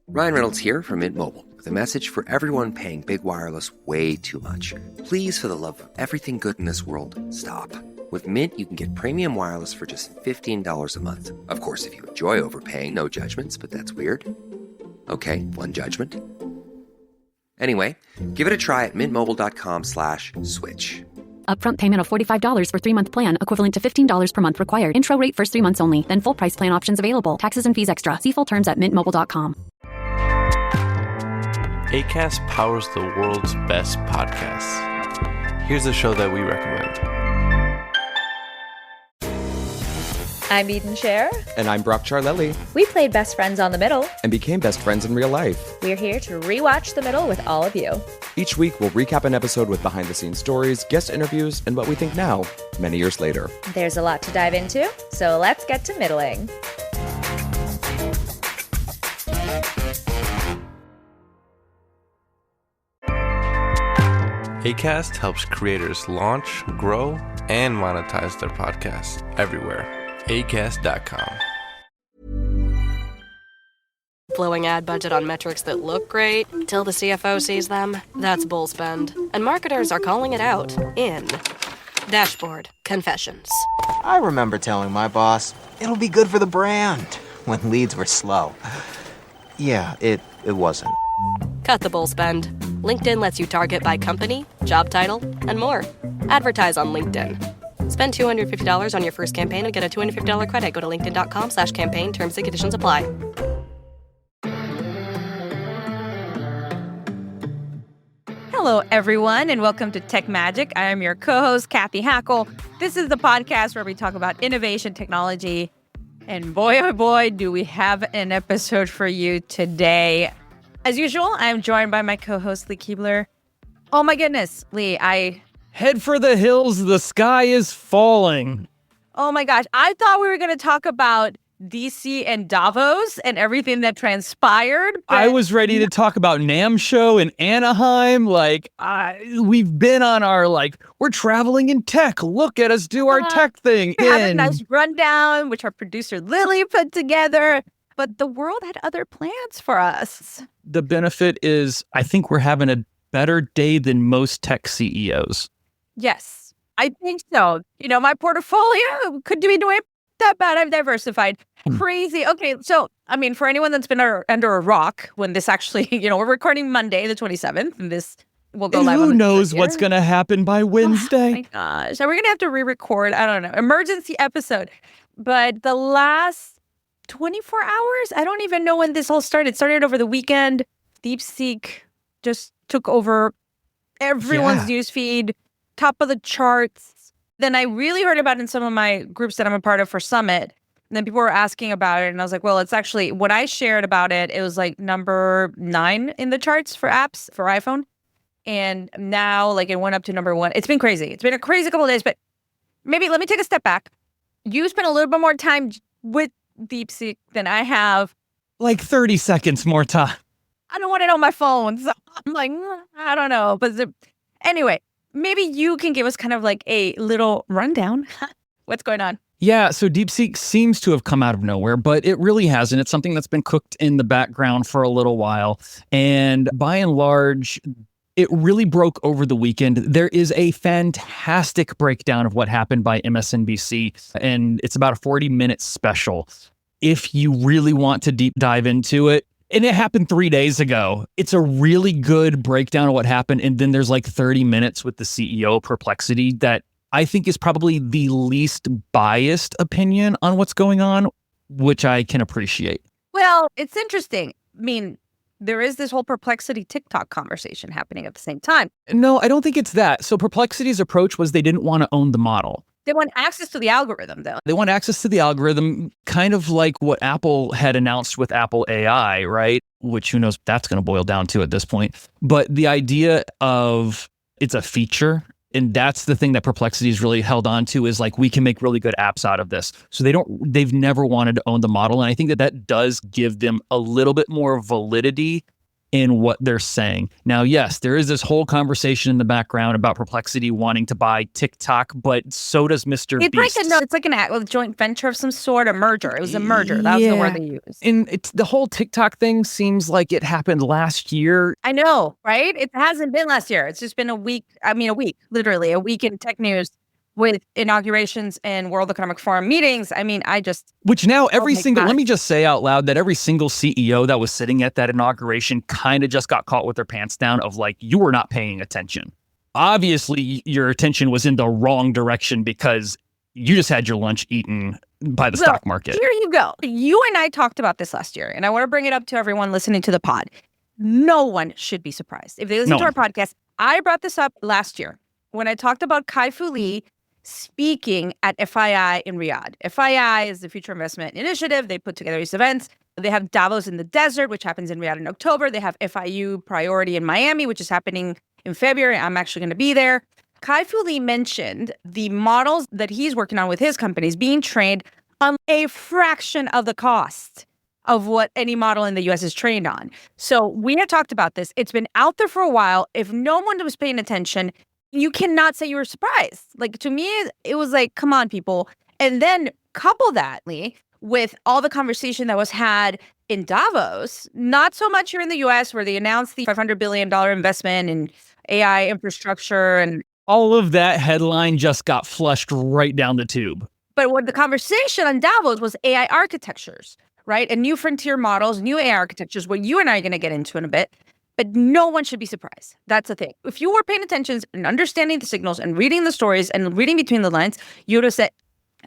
Ryan Reynolds here from Mint Mobile with a message for everyone paying big wireless way too much. Please, for the love of everything good in this world, stop. With Mint, you can get premium wireless for just $15 a month. Of course, if you enjoy overpaying, no judgments, but that's weird. Okay, one judgment. Anyway, give it a try at mintmobile.com/switch. Upfront payment of $45 for 3-month plan, equivalent to $15 per month required. Intro rate first 3 months only, then full price plan options available. Taxes and fees extra. See full terms at mintmobile.com. Acast powers the world's best podcasts. Here's a show that we recommend. I'm Eden Scher. And I'm Brock Charlelli. We played best friends on The Middle. And became best friends in real life. We're here to rewatch The Middle with all of you. Each week, we'll recap an episode with behind-the-scenes stories, guest interviews, and what we think now, many years later. There's a lot to dive into, so let's get to middling. Acast helps creators launch, grow, and monetize their podcasts everywhere. Acast.com. Blowing ad budget on metrics that look great till the CFO sees them. That's bull spend. And marketers are calling it out in Dashboard Confessions. I remember telling my boss, it'll be good for the brand, when leads were slow. Yeah, it wasn't. Cut the bull spend. LinkedIn lets you target by company, job title, and more. Advertise on LinkedIn. Spend $250 on your first campaign and get a $250 credit. Go to linkedin.com/campaign. Terms and conditions apply. Hello, everyone, and welcome to Tech Magic. I am your co-host, Cathy Hackl. This is the podcast where we talk about innovation, technology, and boy, oh boy, do we have an episode for you today. As usual, I am joined by my co-host, Lee Kebler. Oh my goodness, Lee, Head for the hills, the sky is falling. Oh my gosh, I thought we were going to talk about DC and Davos and everything that transpired. I was ready to talk about NAMM show in Anaheim. We've been on our, we're traveling in tech. Look at us do our tech thing. We have a nice rundown, which our producer Lily put together. But the world had other plans for us. The benefit is I think we're having a better day than most tech CEOs. Yes, I think so. You know, my portfolio could be doing that bad. I've diversified. Crazy. Okay, so, for anyone that's been under a rock when this actually, we're recording Monday, the 27th, and this will go live on the Who knows what's going to happen by Wednesday? Oh, my gosh. So we're going to have to re-record, I don't know, emergency episode. But the last 24 hours, I don't even know when this all started. It started over the weekend. DeepSeek just took over everyone's newsfeed. Top of the charts. Then I really heard about it in some of my groups that I'm a part of for Summit. And then people were asking about it. And I was like, well, it's actually, when I shared about it, it was like number 9 in the charts for apps for iPhone. And now it went up to number 1. It's been crazy. It's been a crazy couple of days, but maybe let me take a step back. You spent a little bit more time with DeepSeek than I have. 30 seconds more time. I don't want it on my phone. So I'm like, I don't know. But anyway. Maybe you can give us kind of a little rundown. What's going on? Yeah, so DeepSeek seems to have come out of nowhere, but it really hasn't. It's something that's been cooked in the background for a little while. And by and large, it really broke over the weekend. There is a fantastic breakdown of what happened by MSNBC, and it's about a 40-minute special. If you really want to deep dive into it, and it happened 3 days ago. It's a really good breakdown of what happened. And then there's 30 minutes with the CEO, Perplexity, that I think is probably the least biased opinion on what's going on, which I can appreciate. Well, it's interesting. There is this whole Perplexity TikTok conversation happening at the same time. No, I don't think it's that. So Perplexity's approach was they didn't want to own the model. They want access to the algorithm, though. They want access to the algorithm, kind of like what Apple had announced with Apple AI, right? Which who knows what that's going to boil down to at this point. But the idea of it's a feature, and that's the thing that Perplexity is really held on to, is we can make really good apps out of this. So they've never wanted to own the model. And I think that does give them a little bit more validity in what they're saying. Now, yes, there is this whole conversation in the background about Perplexity wanting to buy TikTok, but so does Mr. Beast. It's like a joint venture of some sort, a merger. It was a merger. That was the word they used. And it's the whole TikTok thing seems like it happened last year. I know, right? It hasn't been last year. It's just been a week, literally a week in tech news with inaugurations and World Economic Forum meetings. Which now let me just say out loud that every single CEO that was sitting at that inauguration kind of just got caught with their pants down of like, you were not paying attention. Obviously, your attention was in the wrong direction because you just had your lunch eaten by the stock market. Here you go. You and I talked about this last year, and I want to bring it up to everyone listening to the pod. No one should be surprised. If they listen to our podcast, I brought this up last year when I talked about Kai-Fu Lee speaking at FII in Riyadh. FII is the Future Investment Initiative. They put together these events. They have Davos in the Desert, which happens in Riyadh in October. They have FIU Priority in Miami, which is happening in February. I'm actually going to be there. Kai-Fu Lee mentioned the models that he's working on with his companies being trained on a fraction of the cost of what any model in the US is trained on. So we had talked about this. It's been out there for a while. If no one was paying attention, you cannot say you were surprised. Like, to me, it was like, come on, people. And then couple that, Lee, with all the conversation that was had in Davos, not so much here in the US, where they announced the $500 billion investment in AI infrastructure. And all of that headline just got flushed right down the tube. But what the conversation on Davos was AI architectures, right? And new frontier models, new AI architectures, what you and I are going to get into in a bit. But no one should be surprised. That's the thing. If you were paying attention and understanding the signals and reading the stories and reading between the lines, you would have said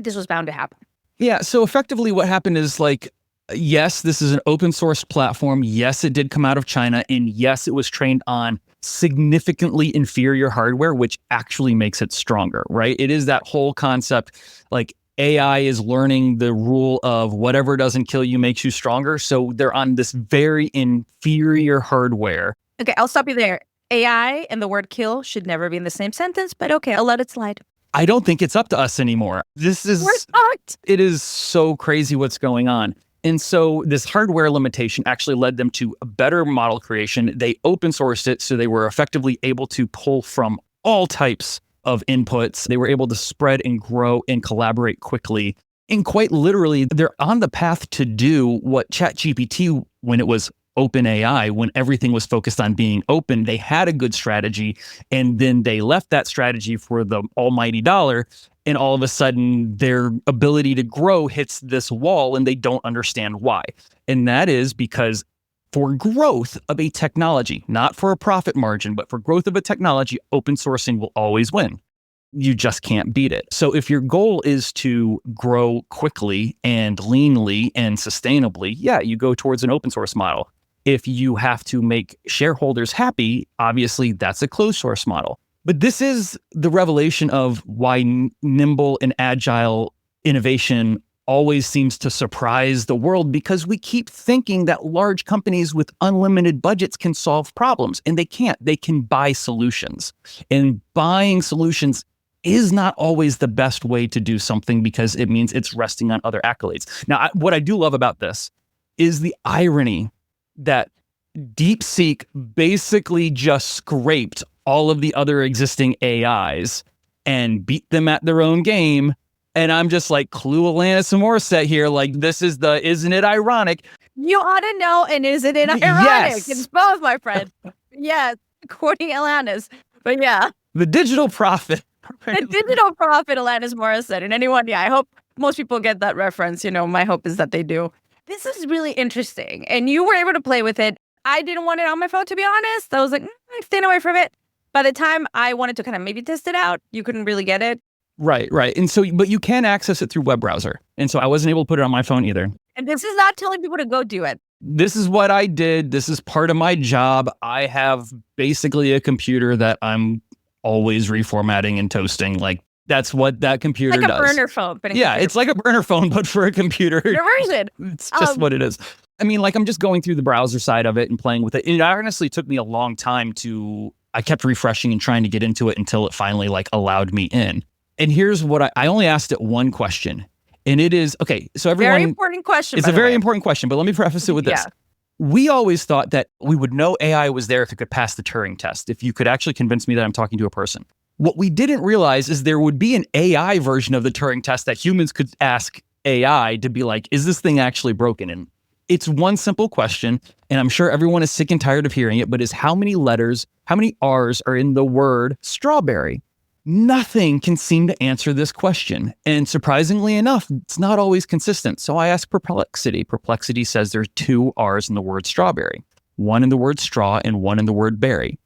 this was bound to happen. Yeah. So effectively what happened is like, yes, this is an open source platform. Yes, it did come out of China. And yes, it was trained on significantly inferior hardware, which actually makes it stronger, right? It is that whole concept, like AI is learning the rule of whatever doesn't kill you makes you stronger. So they're on this very inferior hardware. Okay, I'll stop you there. AI and the word kill should never be in the same sentence, but okay, I'll let it slide. I don't think it's up to us anymore. We're fucked. It is so crazy what's going on. And so this hardware limitation actually led them to a better model creation. They open sourced it, so they were effectively able to pull from all types of inputs. They were able to spread and grow and collaborate quickly. And quite literally, they're on the path to do what ChatGPT, when it was OpenAI, when everything was focused on being open, they had a good strategy. And then they left that strategy for the almighty dollar. And all of a sudden, their ability to grow hits this wall and they don't understand why. And that is because for growth of a technology, not for a profit margin, but for growth of a technology, open sourcing will always win. You just can't beat it. So if your goal is to grow quickly and leanly and sustainably, yeah, you go towards an open source model. If you have to make shareholders happy, obviously that's a closed source model. But this is the revelation of why nimble and agile innovation always seems to surprise the world, because we keep thinking that large companies with unlimited budgets can solve problems, and they can't. They can buy solutions. And buying solutions is not always the best way to do something because it means it's resting on other accolades. Now, what I do love about this is the irony that DeepSeek basically just scraped all of the other existing AIs and beat them at their own game. And I'm just like, clue Alanis Morissette here. Like, this is isn't it ironic? You ought to know, and isn't it ironic? Yes. It's both, my friend. Yes, quoting Alanis. But yeah. The digital prophet. The digital prophet, Alanis Morissette. And anyone, I hope most people get that reference. My hope is that they do. This is really interesting. And you were able to play with it. I didn't want it on my phone, to be honest. I was like, I'm staying away from it. By the time I wanted to kind of maybe test it out, you couldn't really get it. Right. And so, but you can access it through web browser. And so I wasn't able to put it on my phone either. And this is not telling people to go do it. This is what I did. This is part of my job. I have basically a computer that I'm always reformatting and toasting. Like, that's what that computer does. Like a burner phone. But it's like a burner phone, but for a computer. Version. It's just what it is. I mean, like, I'm just going through the browser side of it and playing with it. It honestly took me a long time I kept refreshing and trying to get into it until it finally allowed me in. And here's what I only asked it one question. And it is, okay, so everyone... Very important question. It's a very important question, but let me preface it with this. We always thought that we would know AI was there if it could pass the Turing test, if you could actually convince me that I'm talking to a person. What we didn't realize is there would be an AI version of the Turing test that humans could ask AI to be like, is this thing actually broken? And it's one simple question, and I'm sure everyone is sick and tired of hearing it, but is how many letters, how many R's are in the word strawberry? Nothing can seem to answer this question. And surprisingly enough, it's not always consistent. So I asked Perplexity. Perplexity says there's 2 R's in the word strawberry, 1 in the word straw and 1 in the word berry.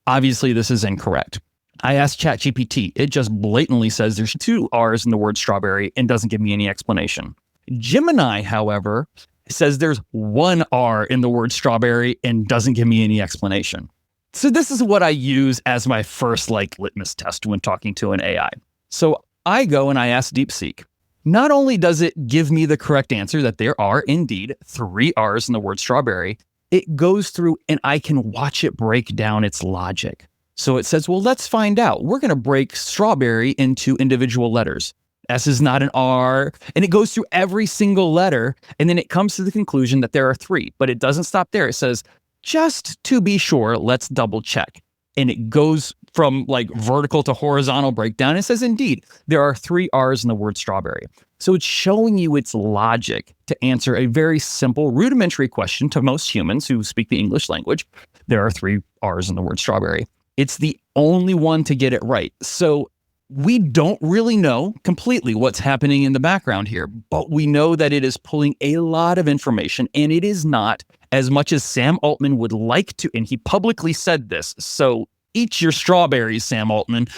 Obviously, this is incorrect. I asked ChatGPT. It just blatantly says there's 2 R's in the word strawberry and doesn't give me any explanation. Gemini, however, says there's 1 R in the word strawberry and doesn't give me any explanation. So this is what I use as my first litmus test when talking to an AI. So I go and I ask DeepSeek. Not only does it give me the correct answer that there are indeed 3 R's in the word strawberry, it goes through and I can watch it break down its logic. So it says, well, let's find out. We're going to break strawberry into individual letters. S is not an R, and it goes through every single letter, and then it comes to the conclusion that there are 3, but it doesn't stop there. It says, just to be sure, let's double check. And it goes from vertical to horizontal breakdown. It says, indeed, there are 3 R's in the word strawberry. So it's showing you its logic to answer a very simple, rudimentary question to most humans who speak the English language. There are 3 R's in the word strawberry. It's the only one to get it right. So we don't really know completely what's happening in the background here, but we know that it is pulling a lot of information, and it is not, as much as Sam Altman would like to, and he publicly said this, so eat your strawberries, Sam Altman.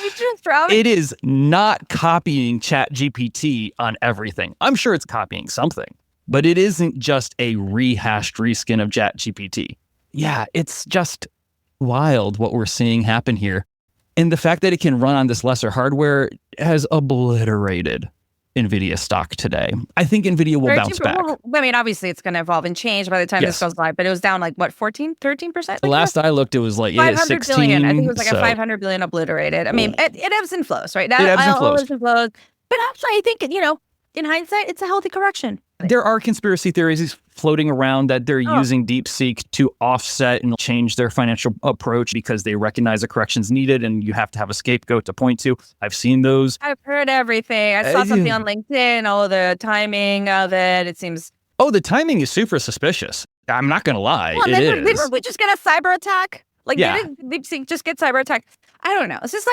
It is not copying ChatGPT on everything. I'm sure it's copying something, but it isn't just a rehashed reskin of ChatGPT. Yeah, it's just wild what we're seeing happen here. And the fact that it can run on this lesser hardware has obliterated NVIDIA stock today. I think NVIDIA will bounce back. Well, I mean, obviously it's going to evolve and change by the time this goes live, but it was down 14, 13%? The last I looked, it was 500 16. billion. I think it was a 500 billion obliterated. I mean, it ebbs and flows, right? Now, it ebbs and flows. But actually, I think, in hindsight, it's a healthy correction. There are conspiracy theories floating around that they're using DeepSeek to offset and change their financial approach because they recognize a correction's needed and you have to have a scapegoat to point to. I've seen those. I've heard everything. I saw something on LinkedIn. Oh, the timing of it. It seems... Oh, the timing is super suspicious. I'm not going to lie. Well, we just get a cyber attack? Did DeepSeek just get cyber attacked? I don't know. It's just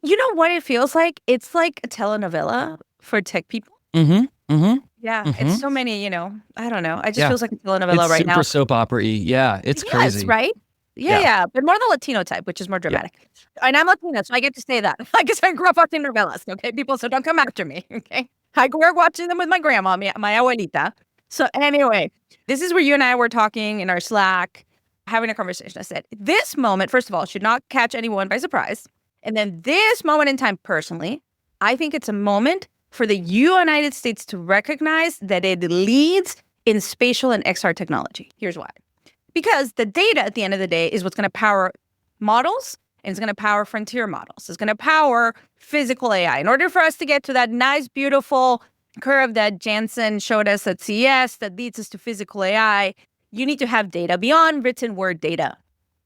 you know what it feels like? It's like a telenovela for tech people. Mm-hmm. Mm-hmm. Yeah, it's so many, I don't know. It just feels like a telenovela right now. It's super soap opera-y. Yeah, it's crazy. Yes, right? Yeah. But more the Latino type, which is more dramatic. Yeah. And I'm Latina, so I get to say that. I guess I grew up watching novelas, okay? People, so don't come after me, okay? I grew up watching them with my grandma, my abuelita. So anyway, this is where you and I were talking in our Slack, having a conversation. I said, this moment, first of all, should not catch anyone by surprise. And then this moment in time, personally, I think it's a moment for the United States to recognize that it leads in spatial and XR technology. Here's why. Because the data at the end of the day is what's going to power models, and it's going to power frontier models. It's going to power physical AI. In order for us to get to that nice, beautiful curve that Jansen showed us at CES that leads us to physical AI, you need to have data beyond written word data,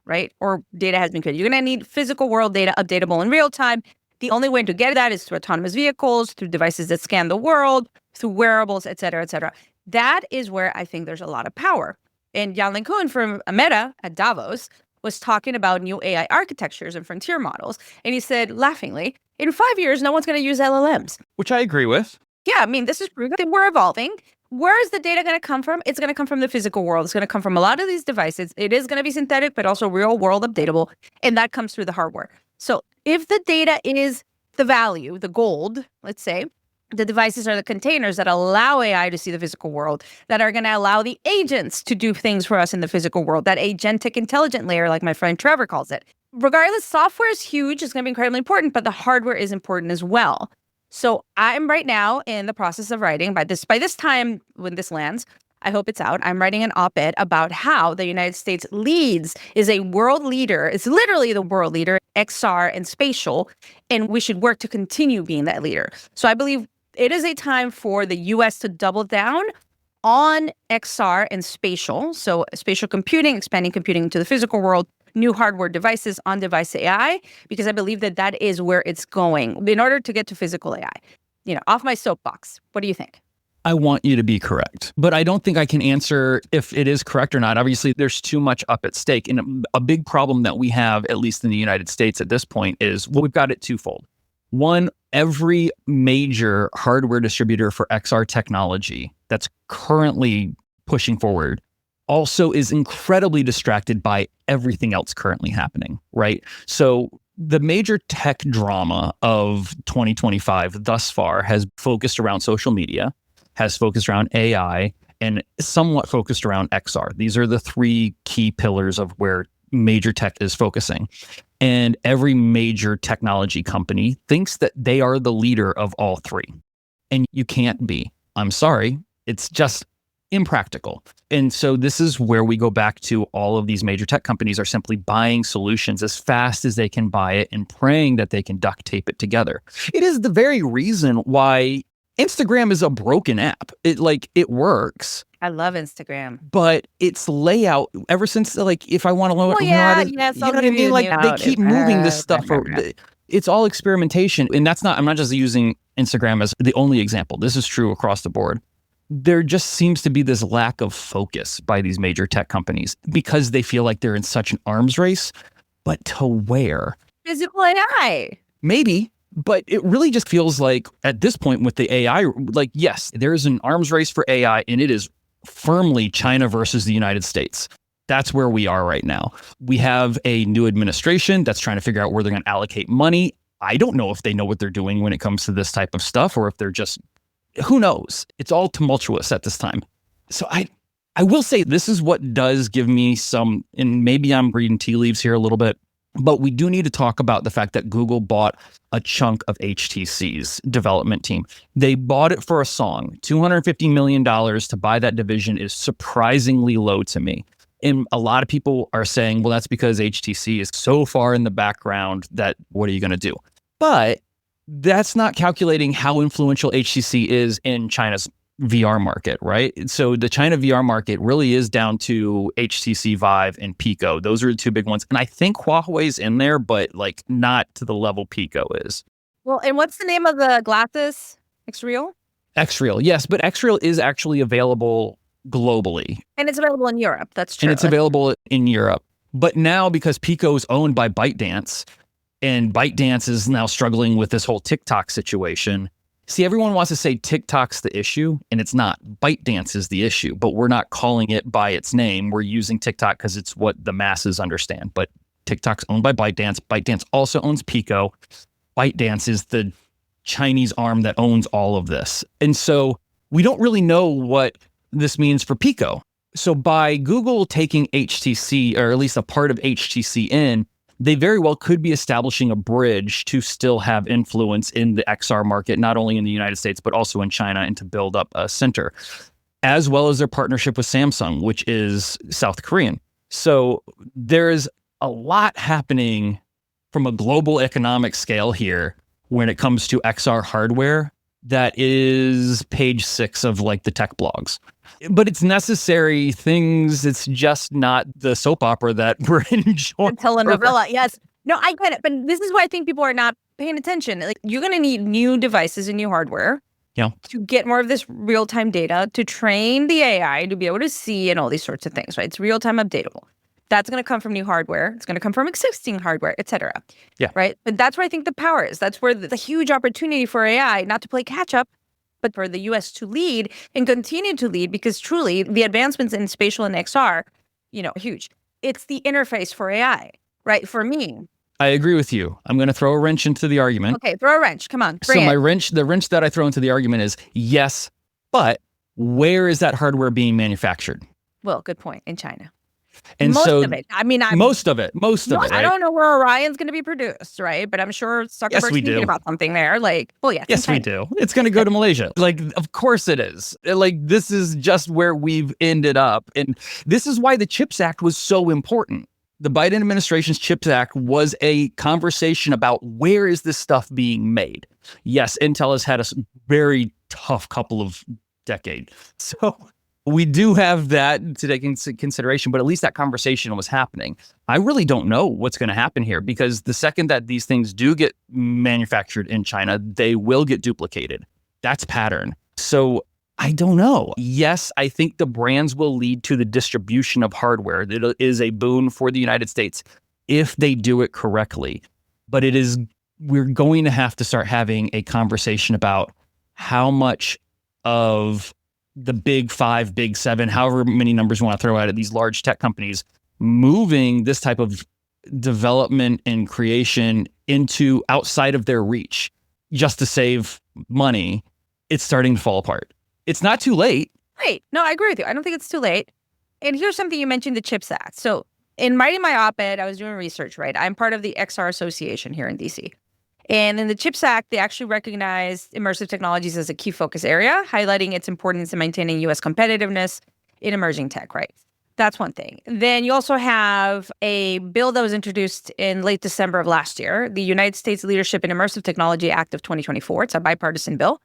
right? Or data has been created. You're going to need physical world data updatable in real time. The only way to get that is through autonomous vehicles, through devices that scan the world, through wearables, et cetera, et cetera. That is where I think there's a lot of power. And Jan Kuhn from Meta at Davos was talking about new AI architectures and frontier models. And he said, laughingly, in 5 years, no one's going to use LLMs. Which I agree with. Yeah, I mean, this is true. We're evolving. Where is the data going to come from? It's going to come from the physical world. It's going to come from a lot of these devices. It is going to be synthetic, but also real world updatable. And that comes through the hardware. So if the data is the value, the gold, let's say, the devices are the containers that allow AI to see the physical world, that are going to allow the agents to do things for us in the physical world, that agentic intelligent layer, like my friend Trevor calls it. Regardless, software is huge. It's going to be incredibly important, but the hardware is important as well. So I'm right now in the process of writing, by this time when this lands, I hope it's out, I'm writing an op-ed about how the United States is a world leader. It's literally the world leader, XR and spatial, and we should work to continue being that leader. So I believe it is a time for the U.S. to double down on XR and spatial. So spatial computing, expanding computing into the physical world, new hardware devices, on-device AI, because I believe that that is where it's going in order to get to physical AI. Off my soapbox. What do you think? I want you to be correct, but I don't think I can answer if it is correct or not. Obviously, there's too much up at stake. And a big problem that we have, at least in the United States at this point, is, well, we've got it twofold. One, every major hardware distributor for XR technology that's currently pushing forward also is incredibly distracted by everything else currently happening, right? So the major tech drama of 2025 thus far has focused around social media, has focused around AI, and somewhat focused around XR. These are the three key pillars of where major tech is focusing. And every major technology company thinks that they are the leader of all three. And you can't be. I'm sorry. It's just impractical. And so this is where we go back to all of these major tech companies are simply buying solutions as fast as they can buy it and praying that they can duct tape it together. It is the very reason why Instagram is a broken app. It works. I love Instagram. But its layout, ever since, if I want to learn, you know what I mean? They keep moving this stuff. It's all experimentation. And I'm not just using Instagram as the only example. This is true across the board. There just seems to be this lack of focus by these major tech companies because they feel like they're in such an arms race. But to where? Physical AI. Maybe. But it really just feels like at this point with the AI, yes, there is an arms race for AI, and it is firmly China versus the United States. That's where we are right now. We have a new administration that's trying to figure out where they're going to allocate money. I don't know if they know what they're doing when it comes to this type of stuff, or if they're just, who knows? It's all tumultuous at this time. So I will say this is what does give me some, and maybe I'm reading tea leaves here a little bit, but we do need to talk about the fact that Google bought a chunk of HTC's development team. They bought it for a song. $250 million to buy that division is surprisingly low to me. And a lot of people are saying, well, that's because HTC is so far in the background that what are you going to do? But that's not calculating how influential HTC is in China's VR market, right? So the China VR market really is down to HTC Vive and Pico. Those are the two big ones. And I think Huawei's in there, but not to the level Pico is. Well, and what's the name of the glasses? X-Real? X-Real, yes. But X-Real is actually available globally. And it's available in Europe. That's true. And it's available in Europe. But now because Pico is owned by ByteDance, and ByteDance is now struggling with this whole TikTok situation. See, everyone wants to say TikTok's the issue, and it's not. ByteDance is the issue, but we're not calling it by its name. We're using TikTok because it's what the masses understand. But TikTok's owned by ByteDance. ByteDance also owns Pico. ByteDance is the Chinese arm that owns all of this. And so we don't really know what this means for Pico. So by Google taking HTC, or at least a part of HTC in, they very well could be establishing a bridge to still have influence in the XR market, not only in the United States, but also in China, and to build up a center, as well as their partnership with Samsung, which is South Korean. So there's a lot happening from a global economic scale here when it comes to XR hardware that is page 6 of the tech blogs. But it's necessary things. It's just not the soap opera that we're enjoying. Telenovela, yes. No, I get it. But this is why I think people are not paying attention. You're going to need new devices and new hardware to get more of this real-time data, to train the AI, to be able to see and all these sorts of things, right? It's real-time updatable. That's going to come from new hardware. It's going to come from existing hardware, et cetera. Yeah. Right? But that's where I think the power is. That's where the huge opportunity for AI, not to play catch-up, but for the U.S. to lead and continue to lead, because truly the advancements in spatial and XR, huge. It's the interface for AI, right? For me. I agree with you. I'm going to throw a wrench into the argument. Okay, throw a wrench. Come on. So the wrench that I throw into the argument is yes, but where is that hardware being manufactured? Well, good point. In China. And most so of it. I mean, most of it. Right? I don't know where Orion's going to be produced, right? But I'm sure Zuckerberg's thinking about something there. Yes, we do. It's going to go to Malaysia. Of course it is. This is just where we've ended up. And this is why the CHIPS Act was so important. The Biden administration's CHIPS Act was a conversation about where is this stuff being made. Yes, Intel has had a very tough couple of decades. So we do have that to take into consideration, but at least that conversation was happening. I really don't know what's going to happen here because the second that these things do get manufactured in China, they will get duplicated. That's pattern. So I don't know. Yes, I think the brands will lead to the distribution of hardware. It is a boon for the United States if they do it correctly. But we're going to have to start having a conversation about how much of the big 5, big 7, however many numbers you want to throw out at these large tech companies, moving this type of development and creation into outside of their reach just to save money. It's starting to fall apart. It's not too late. Right. No, I agree with you. I don't think it's too late. And here's something you mentioned, the CHIPS Act. So in writing my op-ed, I was doing research, right? I'm part of the XR Association here in DC. And in the CHIPS Act, they actually recognized immersive technologies as a key focus area, highlighting its importance in maintaining U.S. competitiveness in emerging tech, right? That's one thing. Then you also have a bill that was introduced in late December of last year, the United States Leadership in Immersive Technology Act of 2024. It's a bipartisan bill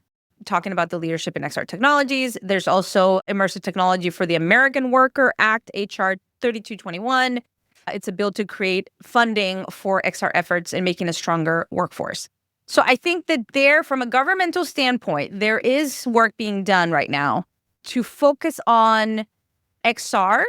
talking about the leadership in XR technologies. There's also Immersive Technology for the American Worker Act, HR 3221. It's a bill to create funding for XR efforts and making a stronger workforce. So I think that from a governmental standpoint, there is work being done right now to focus on XR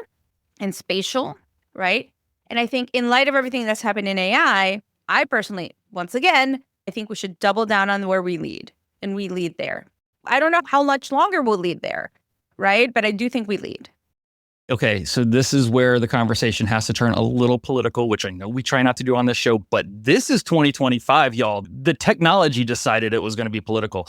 and spatial, right? And I think in light of everything that's happened in AI, I personally, once again, I think we should double down on where we lead, and we lead there. I don't know how much longer we'll lead there, right? But I do think we lead. Okay, so this is where the conversation has to turn a little political, which I know we try not to do on this show, but this is 2025, y'all. The technology decided it was going to be political.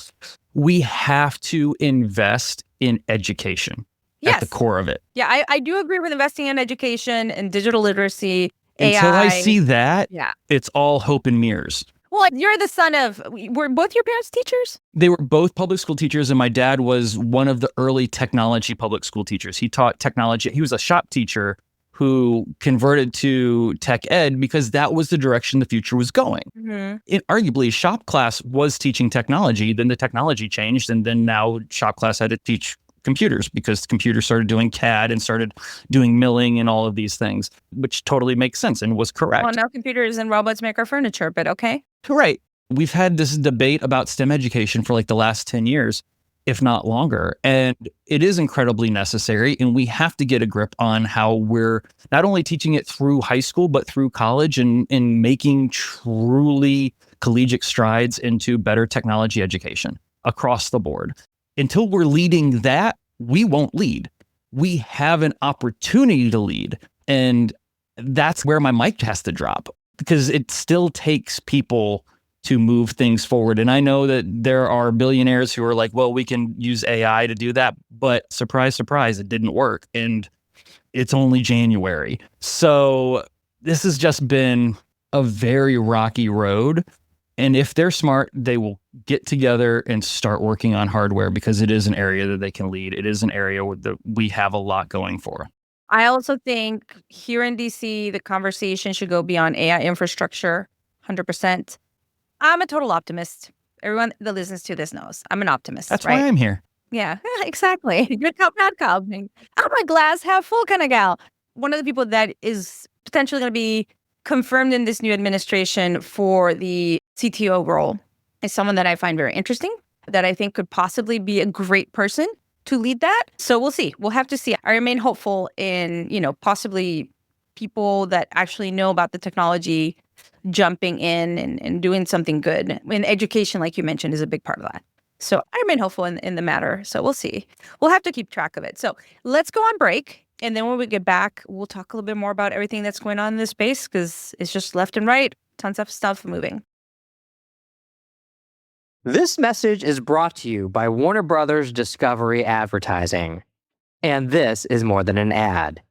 We have to invest in education at the core of it. Yeah, I do agree with investing in education and digital literacy, AI. Until I see that, it's all hope and mirrors. Well, you're the son of, were both your parents teachers? They were both public school teachers, and my dad was one of the early technology public school teachers. He taught technology. He was a shop teacher who converted to tech ed because that was the direction the future was going. Mm-hmm. Arguably, shop class was teaching technology. Then the technology changed, and then now shop class had to teach computers because computers started doing CAD and started doing milling and all of these things, which totally makes sense and was correct. Well, now computers and robots make our furniture, but okay. Right. We've had this debate about STEM education for like the last 10 years, if not longer. And it is incredibly necessary. And we have to get a grip on how we're not only teaching it through high school, but through college and making truly collegiate strides into better technology education across the board. Until we're leading that, we won't lead. We have an opportunity to lead. And that's where my mic has to drop because it still takes people to move things forward. And I know that there are billionaires who are like, well, we can use AI to do that. But surprise, surprise, it didn't work. And it's only January. So this has just been a very rocky road. And if they're smart, they will get together and start working on hardware because it is an area that they can lead. It is an area where we have a lot going for. I also think here in DC, the conversation should go beyond AI infrastructure, 100%. I'm a total optimist. Everyone that listens to this knows I'm an optimist. That's right? why I'm here. Yeah, exactly. Good cup, bad cup. I'm a glass half full kind of gal. One of the people that is potentially going to be confirmed in this new administration for the CTO role is someone that I find very interesting, that I think could possibly be a great person to lead that. So we'll see. We'll have to see. I remain hopeful in, possibly people that actually know about the technology jumping in and doing something good. And education, like you mentioned, is a big part of that. So I remain hopeful in the matter. So we'll see. We'll have to keep track of it. So let's go on break. And then when we get back, we'll talk a little bit more about everything that's going on in this space because it's just left and right. Tons of stuff moving. This message is brought to you by Warner Brothers Discovery Advertising. And this is more than an ad.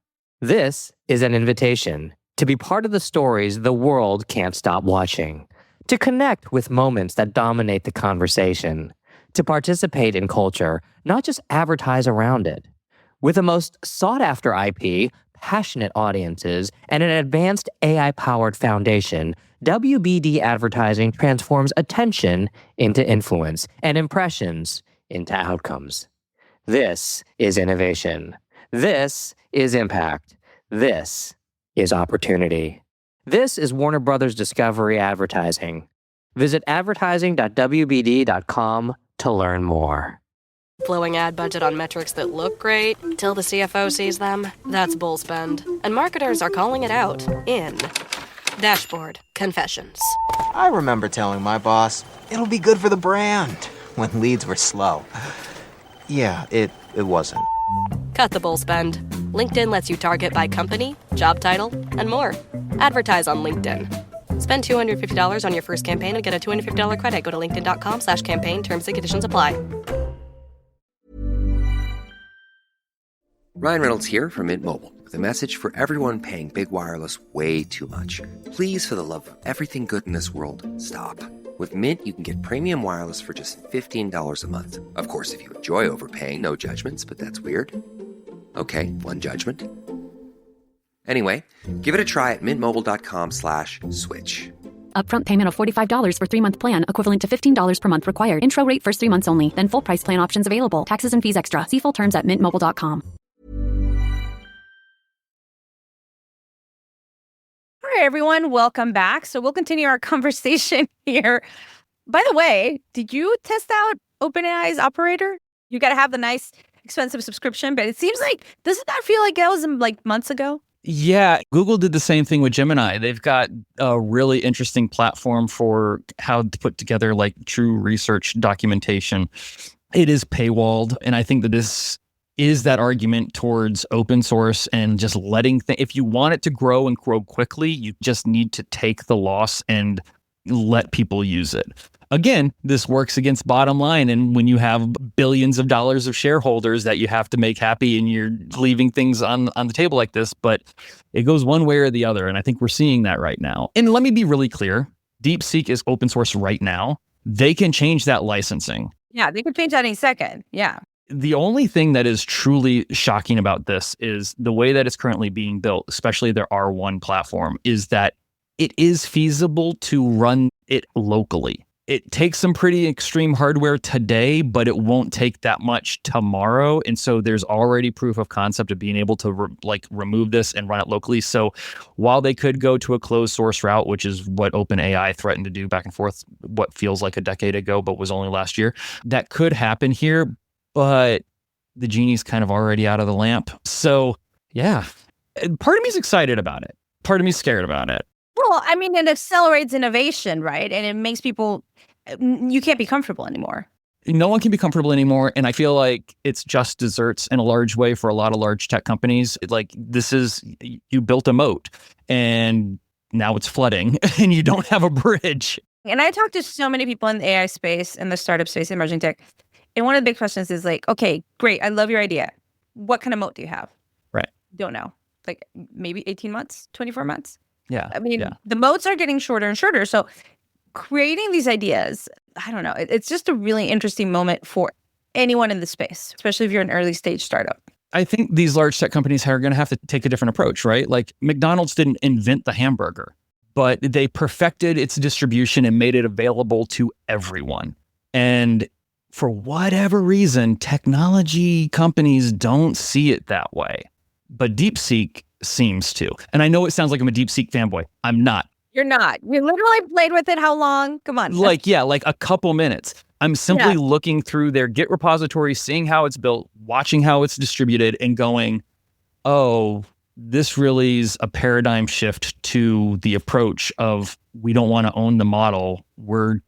This is an invitation to be part of the stories the world can't stop watching, to connect with moments that dominate the conversation, to participate in culture, not just advertise around it. With the most sought-after IP, passionate audiences, and an advanced AI-powered foundation, WBD advertising transforms attention into influence and impressions into outcomes. This is innovation. This is impact. This is opportunity. This is Warner Brothers Discovery Advertising. Visit advertising.wbd.com to learn more. Blowing ad budget on metrics that look great till the CFO sees them. That's bull spend. And marketers are calling it out in Dashboard Confessions. I remember telling my boss, it'll be good for the brand, when leads were slow. Yeah, it wasn't. Cut the bull spend. LinkedIn lets you target by company, job title, and more. Advertise on LinkedIn. Spend $250 on your first campaign and get a $250 credit. Go to linkedin.com/campaign. Terms and conditions apply. Ryan Reynolds here from Mint Mobile with a message for everyone paying big wireless way too much. Please, for the love of everything good in this world, stop. With Mint, you can get premium wireless for just $15 a month. Of course, if you enjoy overpaying, no judgments, but that's weird. Okay, one judgment. Anyway, give it a try at mintmobile.com/switch. Upfront payment of $45 for 3-month plan, equivalent to $15 per month required. Intro rate first 3 months only, then full price plan options available. Taxes and fees extra. See full terms at mintmobile.com. All right, everyone, welcome back. So we'll continue our conversation here. By the way, did you test out OpenAI's operator? You got to have the nice, expensive subscription, but it seems like, doesn't that feel like that was like months ago? Yeah, Google did the same thing with Gemini. They've got a really interesting platform for how to put together like true research documentation. It is paywalled, and I think that this is that argument towards open source and just letting if you want it to grow and grow quickly, you just need to take the loss and let people use it. Again, this works against bottom line. And when you have billions of dollars of shareholders that you have to make happy and you're leaving things on the table like this, but it goes one way or the other. And I think we're seeing that right now. And let me be really clear. DeepSeek is open source right now. They can change that licensing. Yeah, they could change that any second. Yeah. The only thing that is truly shocking about this is the way that it's currently being built, especially their R1 platform, is that it is feasible to run it locally. It takes some pretty extreme hardware today, but it won't take that much tomorrow. And so there's already proof of concept of being able to remove this and run it locally. So while they could go to a closed source route, which is what OpenAI threatened to do back and forth, what feels like a decade ago, but was only last year, that could happen here. But the genie's kind of already out of the lamp. So yeah, part of me is excited about it. Part of me is scared about it. Well, I mean, it accelerates innovation, right? And it makes people, you can't be comfortable anymore. No one can be comfortable anymore. And I feel like it's just desserts in a large way for a lot of large tech companies. You built a moat and now it's flooding and you don't have a bridge. And I talked to so many people in the AI space and the startup space, emerging tech. And one of the big questions is like, okay, great. I love your idea. What kind of moat do you have? Right. Don't know. Like maybe 18 months, 24 months. Yeah. I mean, the moats are getting shorter and shorter. So creating these ideas, I don't know. It's just a really interesting moment for anyone in the space, especially if you're an early stage startup. I think these large tech companies are going to have to take a different approach, right? Like McDonald's didn't invent the hamburger, but they perfected its distribution and made it available to everyone. And for whatever reason, technology companies don't see it that way. But DeepSeek seems to. And I know it sounds like I'm a DeepSeek fanboy. I'm not. You're not. You literally played with it how long? Come on. Like a couple minutes. I'm simply looking through their Git repository, seeing how it's built, watching how it's distributed, and going, oh, this really is a paradigm shift to the approach of we don't want to own the model. We're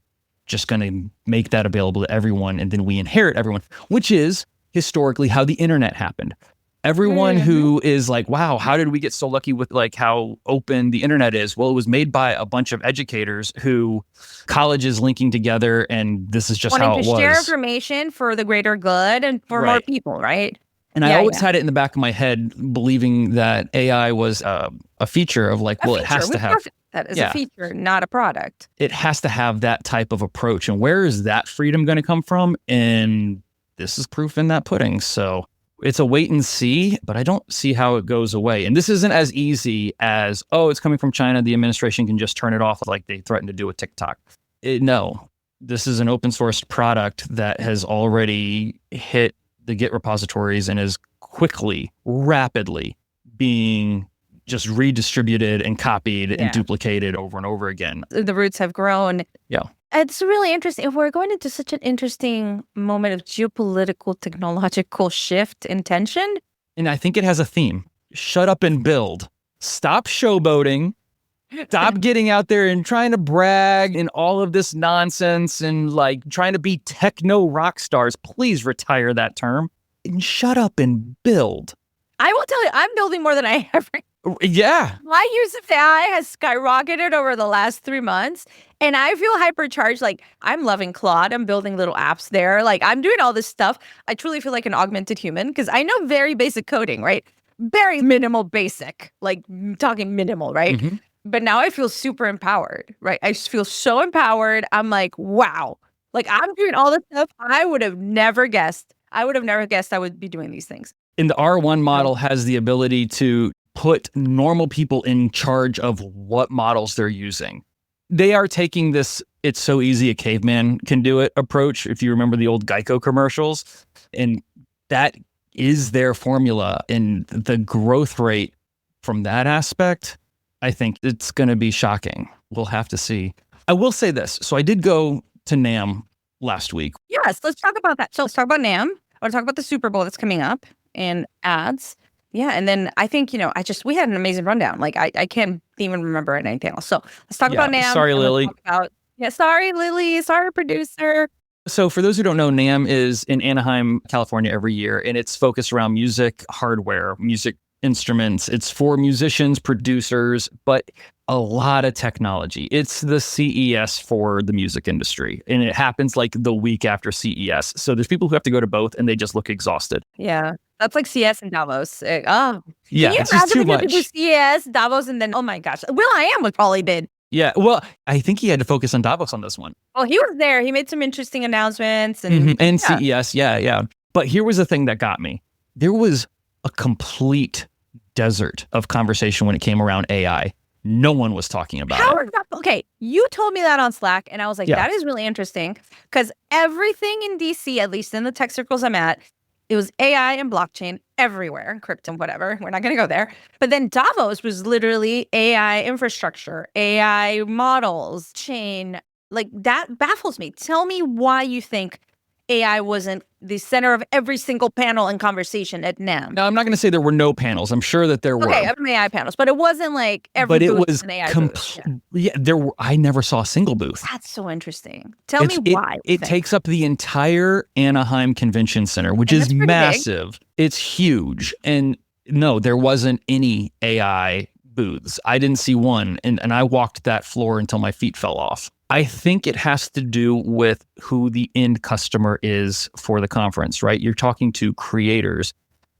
just going to make that available to everyone, and then we inherit everyone, which is historically how the internet happened. Everyone who is like, wow, how did we get so lucky with like how open the internet is? Well, it was made by a bunch of educators who colleges linking together, and this is just wanting how it was. To share information for the greater good and for more people, right? And I always had it in the back of my head, believing that AI was a feature of like, it has to have. That is a feature, not a product. It has to have that type of approach. And where is that freedom going to come from? And this is proof in that pudding. So it's a wait and see, but I don't see how it goes away. And this isn't as easy as, oh, it's coming from China. The administration can just turn it off like they threatened to do with TikTok. No, this is an open source product that has already hit the Git repositories and is quickly, rapidly being just redistributed and copied and duplicated over and over again. The roots have grown. Yeah. It's really interesting. If we're going into such an interesting moment of geopolitical, technological shift and tension. And I think it has a theme. Shut up and build. Stop showboating. Stop getting out there and trying to brag and all of this nonsense and like trying to be techno rock stars. Please retire that term and shut up and build. I will tell you, I'm building more than I ever. Yeah. My use of AI has skyrocketed over the last 3 months, and I feel hypercharged. Like, I'm loving Claude. I'm building little apps there. Like, I'm doing all this stuff. I truly feel like an augmented human because I know very basic coding, right? Very minimal basic, like talking minimal, right? Mm-hmm. But now I feel super empowered, right? I just feel so empowered. I'm like, wow. Like, I'm doing all this stuff I would have never guessed. I would have never guessed I would be doing these things. And the R1 model has the ability to put normal people in charge of what models they're using. They are taking this, it's so easy a caveman can do it approach, if you remember the old Geico commercials. And that is their formula. And the growth rate from that aspect, I think it's going to be shocking. We'll have to see. I will say this. So I did go to NAMM last week. Yes, let's talk about that. So let's talk about NAMM. I want to talk about the Super Bowl that's coming up and ads. Yeah, and then I think, we had an amazing rundown. Like, I can't even remember anything else. So let's talk about NAMM. Sorry, Lily. Sorry, Lily. Sorry, producer. So for those who don't know, NAMM is in Anaheim, California every year, and it's focused around music hardware, music instruments. It's for musicians, producers, but a lot of technology. It's the CES for the music industry, and it happens like the week after CES. So there's people who have to go to both, and they just look exhausted. Yeah. That's like CS and Davos. Yeah, it's just too much. Do CS, Davos, and then, oh my gosh. will.i.am was probably did. Yeah, well, I think he had to focus on Davos on this one. Well, he was there. He made some interesting announcements. And CES, yeah. But here was the thing that got me. There was a complete desert of conversation when it came around AI. No one was talking about it. Okay, you told me that on Slack, and I was like, that is really interesting, because everything in DC, at least in the tech circles I'm at, it was AI and blockchain everywhere, crypto, whatever. We're not going to go there. But then Davos was literally AI infrastructure, AI models, chain. Like, that baffles me. Tell me why you think AI wasn't the center of every single panel and conversation at NAMM. Now, I'm not going to say there were no panels. I'm sure that there were. Okay, AI panels, but it wasn't like every booth was an AI booth. Yeah, there were. I never saw a single booth. That's so interesting. Tell me why. It takes up the entire Anaheim Convention Center, which is massive. Big. It's huge. And no, there wasn't any AI booths. I didn't see one. And I walked that floor until my feet fell off. I think it has to do with who the end customer is for the conference, right? You're talking to creators.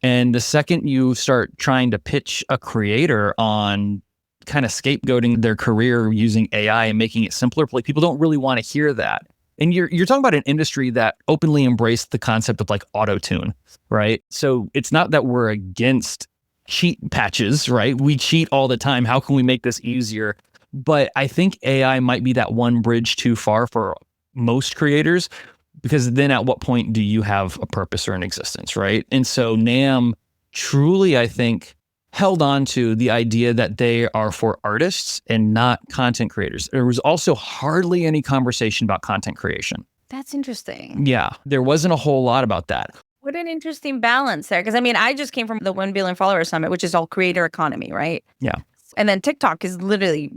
And the second you start trying to pitch a creator on kind of scapegoating their career using AI and making it simpler, like, people don't really want to hear that. And you're talking about an industry that openly embraced the concept of like auto-tune, right? So it's not that we're against cheat patches, right? We cheat all the time. How can we make this easier? But I think AI might be that one bridge too far for most creators, because then at what point do you have a purpose or an existence, right? And so NAMM truly, I think, held on to the idea that they are for artists and not content creators. There was also hardly any conversation about content creation. That's interesting. Yeah, there wasn't a whole lot about that. What an interesting balance there. Because I just came from the 1 billion follower summit, which is all creator economy, right? Yeah. And then TikTok is literally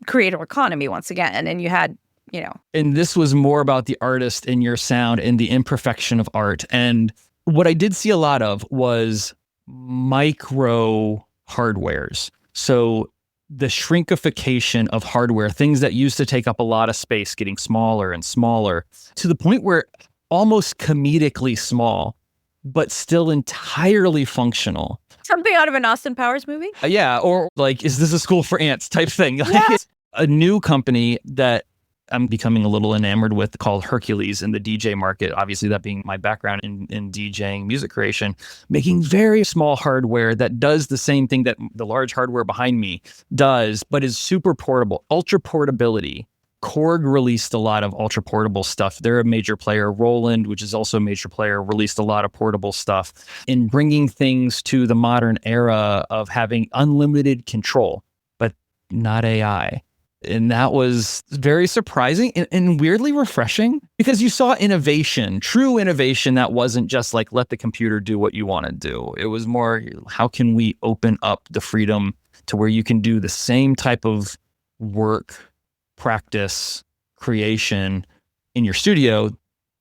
creator economy once again. And you had, And this was more about the artist and your sound and the imperfection of art. And what I did see a lot of was micro hardwares. So the shrinkification of hardware, things that used to take up a lot of space, getting smaller and smaller, to the point where almost comedically small, but still entirely functional. Something out of an Austin Powers movie? Yeah, or like, is this a school for ants type thing? Like, yeah. A new company that I'm becoming a little enamored with called Hercules in the DJ market, obviously that being my background in DJing, music creation, making very small hardware that does the same thing that the large hardware behind me does, but is super portable, ultra portability. Korg released a lot of ultra portable stuff. They're a major player. Roland, which is also a major player, released a lot of portable stuff in bringing things to the modern era of having unlimited control, but not AI. And that was very surprising and weirdly refreshing because you saw innovation, true innovation that wasn't just like, let the computer do what you want to do. It was more, how can we open up the freedom to where you can do the same type of work, practice, creation in your studio,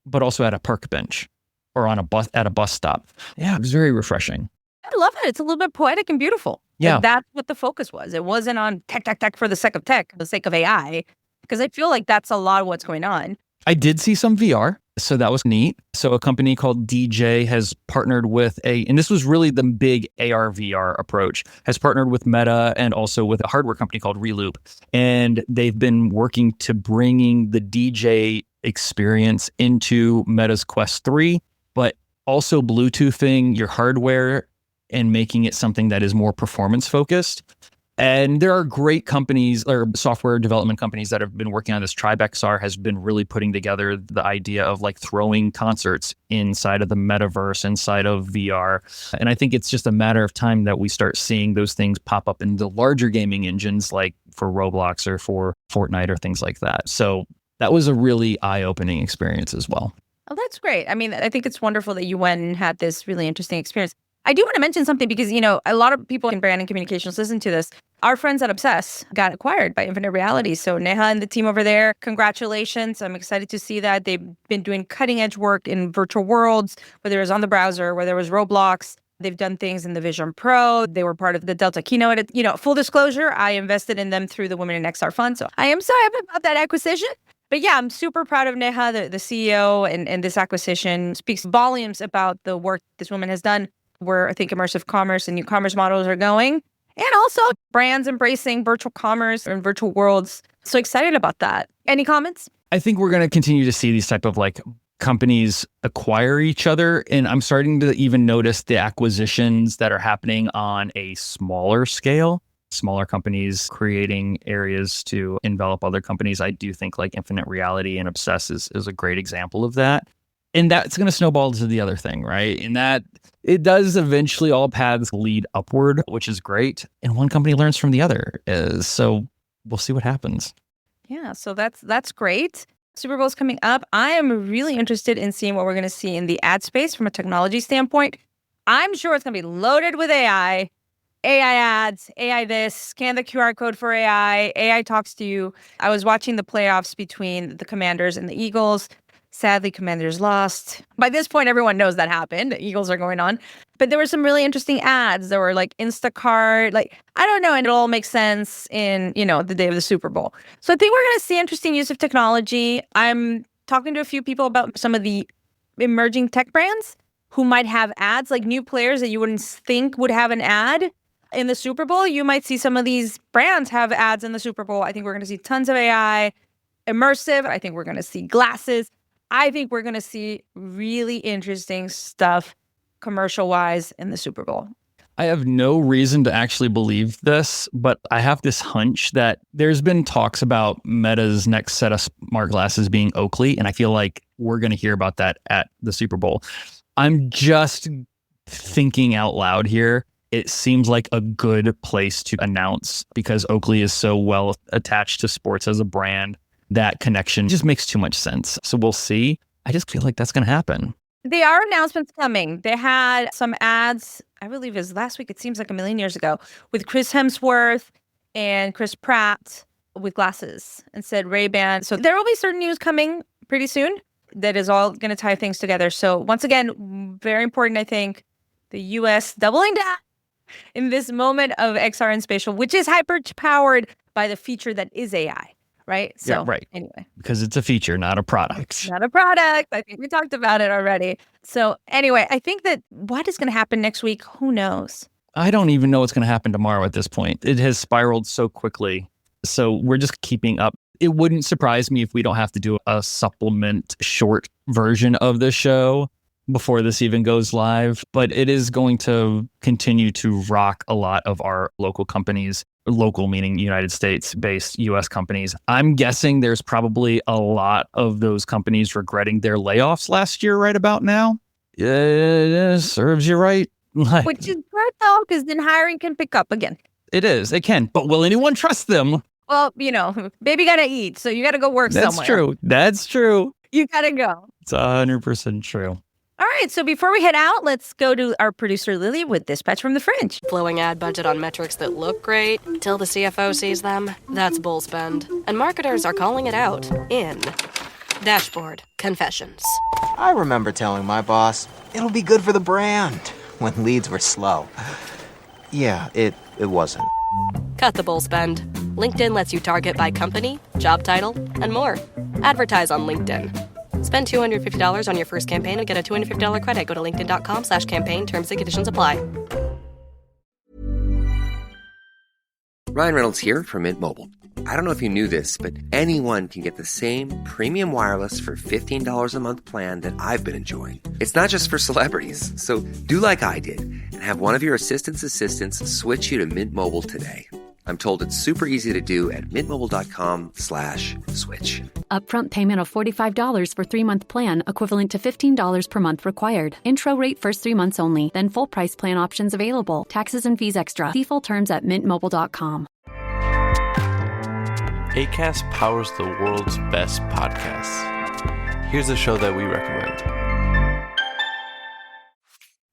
but also at a park bench or on a bus at a bus stop. Yeah, it was very refreshing. I love it. It's a little bit poetic and beautiful. Yeah. Like, that's what the focus was. It wasn't on tech for the sake of tech, for the sake of AI, because I feel like that's a lot of what's going on. I did see some VR, so that was neat. So a company called DJ has partnered with and this was really the big AR VR approach, has partnered with Meta and also with a hardware company called Reloop. And they've been working to bringing the DJ experience into Meta's Quest 3, but also Bluetoothing your hardware and making it something that is more performance focused. And there are great companies or software development companies that have been working on this. TribeXR has been really putting together the idea of like throwing concerts inside of the metaverse, inside of VR. And I think it's just a matter of time that we start seeing those things pop up in the larger gaming engines, like for Roblox or for Fortnite or things like that. So that was a really eye-opening experience as well. Oh, that's great. I mean, I think it's wonderful that you went and had this really interesting experience. I do want to mention something because, a lot of people in brand and communications listen to this. Our friends at Obsess got acquired by Infinite Reality. So Neha and the team over there, congratulations. I'm excited to see that. They've been doing cutting edge work in virtual worlds, whether it was on the browser, whether it was Roblox. They've done things in the Vision Pro. They were part of the Delta keynote. Full disclosure, I invested in them through the Women in XR Fund. So I am so happy about that acquisition. But yeah, I'm super proud of Neha, the CEO, and this acquisition speaks volumes about the work this woman has done, where I think immersive commerce and new commerce models are going, and also brands embracing virtual commerce and virtual worlds. So excited about that. Any comments? I think we're going to continue to see these type of like companies acquire each other. And I'm starting to even notice the acquisitions that are happening on a smaller scale. Smaller companies creating areas to envelop other companies. I do think like Infinite Reality and Obsess is a great example of that. And that's going to snowball to the other thing, right? And that it does eventually, all paths lead upward, which is great. And one company learns from the other. So we'll see what happens. Yeah, so that's great. Super Bowl's coming up. I am really interested in seeing what we're going to see in the ad space from a technology standpoint. I'm sure it's going to be loaded with AI ads, AI this, scan the QR code for AI talks to you. I was watching the playoffs between the Commanders and the Eagles. Sadly, Commanders lost. By this point, everyone knows that happened. The Eagles are going on. But there were some really interesting ads. There were like Instacart, I don't know, and it all makes sense in, the day of the Super Bowl. So I think we're going to see interesting use of technology. I'm talking to a few people about some of the emerging tech brands who might have ads, like new players that you wouldn't think would have an ad in the Super Bowl. You might see some of these brands have ads in the Super Bowl. I think we're going to see tons of AI, immersive. I think we're going to see glasses. I think we're going to see really interesting stuff commercial-wise in the Super Bowl. I have no reason to actually believe this, but I have this hunch that there's been talks about Meta's next set of smart glasses being Oakley, and I feel like we're going to hear about that at the Super Bowl. I'm just thinking out loud here. It seems like a good place to announce because Oakley is so well attached to sports as a brand. That connection just makes too much sense. So we'll see. I just feel like that's going to happen. There are announcements coming. They had some ads, I believe it was last week. It seems like a million years ago, with Chris Hemsworth and Chris Pratt with glasses and said Ray-Ban. So there will be certain news coming pretty soon that is all going to tie things together. So once again, very important, I think, the U.S. doubling down in this moment of XR and spatial, which is hyper-powered by the feature that is AI. Right? So, yeah, right. Anyway. Because it's a feature, not a product. Not a product. I think we talked about it already. So anyway, I think that what is going to happen next week, who knows? I don't even know what's going to happen tomorrow at this point. It has spiraled so quickly. So we're just keeping up. It wouldn't surprise me if we don't have to do a supplement short version of the show before this even goes live. But it is going to continue to rock a lot of our local companies. local meaning United States-based U.S. companies. I'm guessing there's probably a lot of those companies regretting their layoffs last year right about now. Serves you right. Which is good, though, because then hiring can pick up again. It is. It can. But will anyone trust them? Well, baby got to eat, so you got to go work somewhere. That's true. That's true. You got to go. It's 100% true. All right, so before we head out, let's go to our producer, Lily, with Dispatch from the Fringe. Flowing ad budget on metrics that look great till the CFO sees them. That's bull spend. And marketers are calling it out in Dashboard Confessions. I remember telling my boss, it'll be good for the brand, when leads were slow. Yeah, it wasn't. Cut the bull spend. LinkedIn lets you target by company, job title, and more. Advertise on LinkedIn. Spend $250 on your first campaign and get a $250 credit. Go to linkedin.com/campaign. Terms and conditions apply. Ryan Reynolds here from Mint Mobile. I don't know if you knew this, but anyone can get the same premium wireless for $15 a month plan that I've been enjoying. It's not just for celebrities. So do like I did and have one of your assistants switch you to Mint Mobile today. I'm told it's super easy to do at mintmobile.com/switch. Upfront payment of $45 for 3-month plan, equivalent to $15 per month required. Intro rate first 3 months only, then full price plan options available. Taxes and fees extra. See full terms at mintmobile.com. Acast powers the world's best podcasts. Here's a show that we recommend.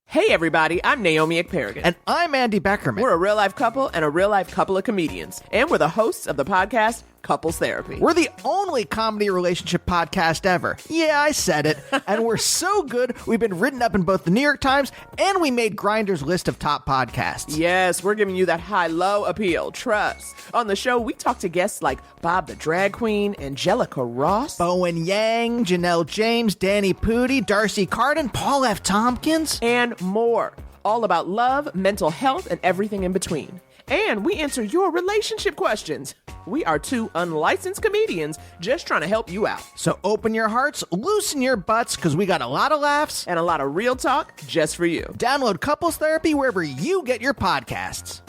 Hey everybody, I'm Naomi Ekperigin. And I'm Andy Beckerman. We're a real-life couple and a real-life couple of comedians. And we're the hosts of the podcast, Couples Therapy. We're the only comedy relationship podcast ever. Yeah, I said it. And we're so good, we've been written up in both the New York Times and we made Grindr's list of top podcasts. Yes, we're giving you that high-low appeal. Trust. On the show, we talk to guests like Bob the Drag Queen, Angelica Ross, Bowen Yang, Janelle James, Danny Pudi, Darcy Carden, Paul F. Tompkins, and more. All about love, mental health, and everything in between. And we answer your relationship questions. We are two unlicensed comedians just trying to help you out. So open your hearts, loosen your butts, because we got a lot of laughs and a lot of real talk just for you. Download Couples Therapy wherever you get your podcasts.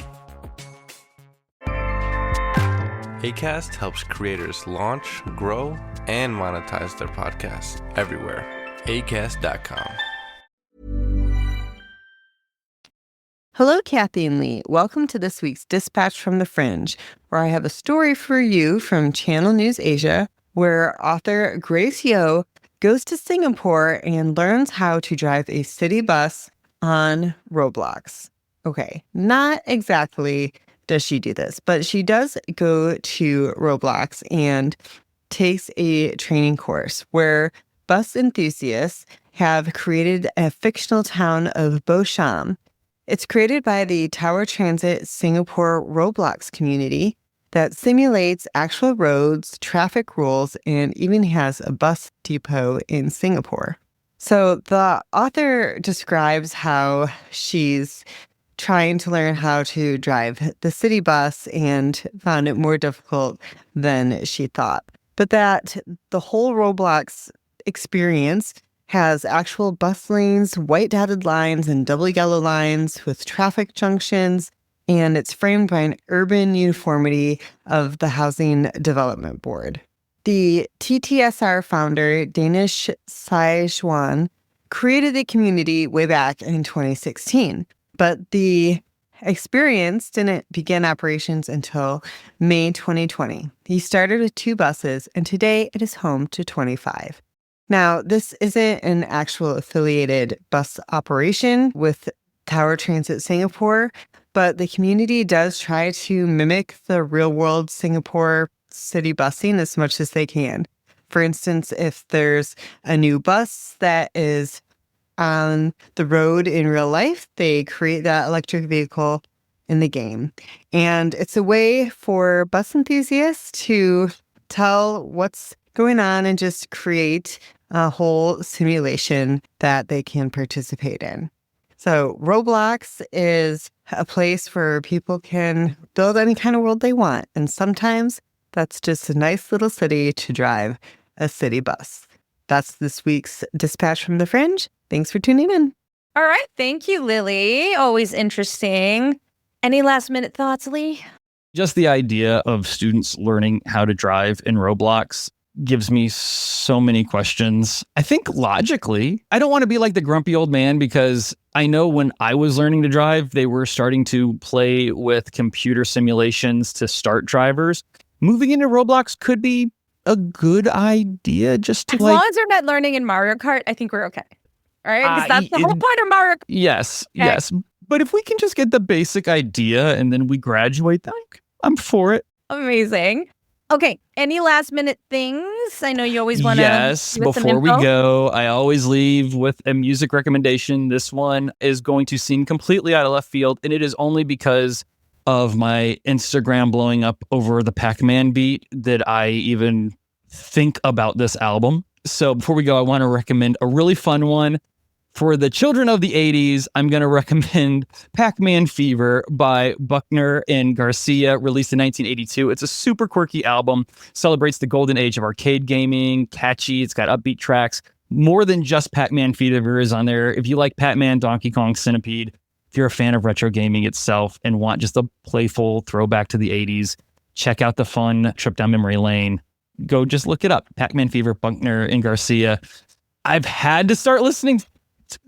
Acast helps creators launch, grow, and monetize their podcasts everywhere. Acast.com. Hello, Cathy and Lee. Welcome to this week's Dispatch from the Fringe, where I have a story for you from Channel News Asia, where author Grace Yo goes to Singapore and learns how to drive a city bus on Roblox. Okay, not exactly does she do this, but she does go to Roblox and takes a training course where bus enthusiasts have created a fictional town of Bo Sham. It's created by the Tower Transit Singapore Roblox community that simulates actual roads, traffic rules, and even has a bus depot in Singapore. So the author describes how she's trying to learn how to drive the city bus and found it more difficult than she thought. But that the whole Roblox experience has actual bus lanes, white dotted lines, and double yellow lines with traffic junctions, and it's framed by an urban uniformity of the Housing Development Board. The TTSR founder, Danish Sai-Xuan, created the community way back in 2016, but the experience didn't begin operations until May 2020. He started with 2 buses, and today it is home to 25. Now, this isn't an actual affiliated bus operation with Tower Transit Singapore, but the community does try to mimic the real-world Singapore city busing as much as they can. For instance, if there's a new bus that is on the road in real life, they create that electric vehicle in the game. And it's a way for bus enthusiasts to tell what's going on and just create a whole simulation that they can participate in. So Roblox is a place where people can build any kind of world they want. And sometimes that's just a nice little city to drive a city bus. That's this week's Dispatch from the Fringe. Thanks for tuning in. All right. Thank you, Lily. Always interesting. Any last minute thoughts, Lee? Just the idea of students learning how to drive in Roblox gives me so many questions. I think logically, I don't want to be like the grumpy old man because I know when I was learning to drive, they were starting to play with computer simulations to start drivers. Moving into Roblox could be a good idea just to as long as they're not learning in Mario Kart, I think we're okay. All right? Because that's the whole point of Mario Kart. Yes, Okay. yes. But if we can just get the basic idea and then we graduate, I'm for it. Amazing. Okay. Any last minute things? I know you always want to. Yes. Before we go, I always leave with a music recommendation. This one is going to seem completely out of left field, and it is only because of my Instagram blowing up over the Pac-Man beat that I even think about this album. So before we go, I want to recommend a really fun one. For the children of the 80s, I'm going to recommend Pac-Man Fever by Buckner and Garcia, released in 1982. It's a super quirky album, celebrates the golden age of arcade gaming, catchy, it's got upbeat tracks. More than just Pac-Man Fever is on there. If you like Pac-Man, Donkey Kong, Centipede, if you're a fan of retro gaming itself and want just a playful throwback to the 80s, check out the fun trip down memory lane. Go just look it up. Pac-Man Fever, Buckner and Garcia. I've had to start listening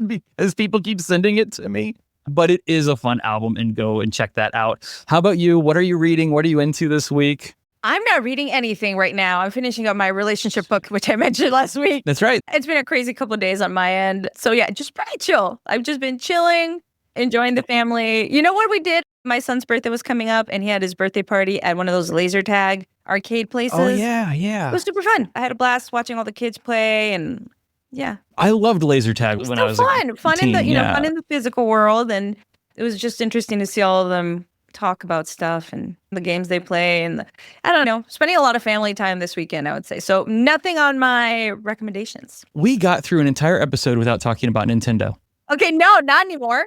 because people keep sending it to me, but it is a fun album and go and check that out. How about you? What are you reading? What are you into this week? I'm not reading anything right now. I'm finishing up my relationship book, which I mentioned last week. That's right. It's been a crazy couple of days on my end. So yeah, just pretty chill. I've just been chilling, enjoying the family. You know what we did? My son's birthday was coming up and he had his birthday party at one of those laser tag arcade places. Oh, yeah. It was super fun. I had a blast watching all the kids play and yeah. I loved laser tag when I was fun teen, in the fun in the physical world, and it was just interesting to see all of them talk about stuff and the games they play, and I don't know, spending a lot of family time this weekend, I would say. So nothing on my recommendations. We got through an entire episode without talking about Nintendo. Okay, no, not anymore,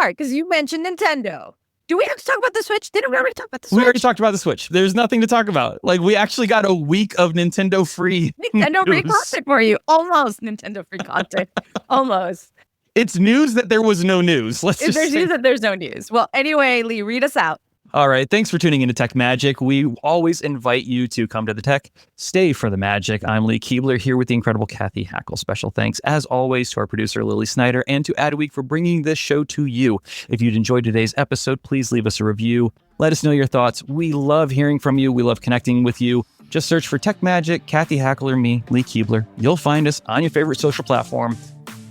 because you mentioned Nintendo. Do we have to talk about the Switch? Didn't we already talk about the Switch? We already talked about the Switch. There's nothing to talk about. Like, we actually got a week of Nintendo free free content for you. Almost Nintendo free content. Almost. It's news that there was no news. Let's just There's news that there's no news. Well, anyway, Lee, read us out. All right. Thanks for tuning into Tech Magic. We always invite you to come to the tech, stay for the magic. I'm Lee Kebler here with the incredible Cathy Hackl. Special thanks, as always, to our producer, Lily Snyder, and to Adweek for bringing this show to you. If you'd enjoyed today's episode, please leave us a review. Let us know your thoughts. We love hearing from you. We love connecting with you. Just search for Tech Magic, Cathy Hackl, or me, Lee Kebler. You'll find us on your favorite social platform.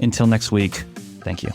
Until next week, thank you.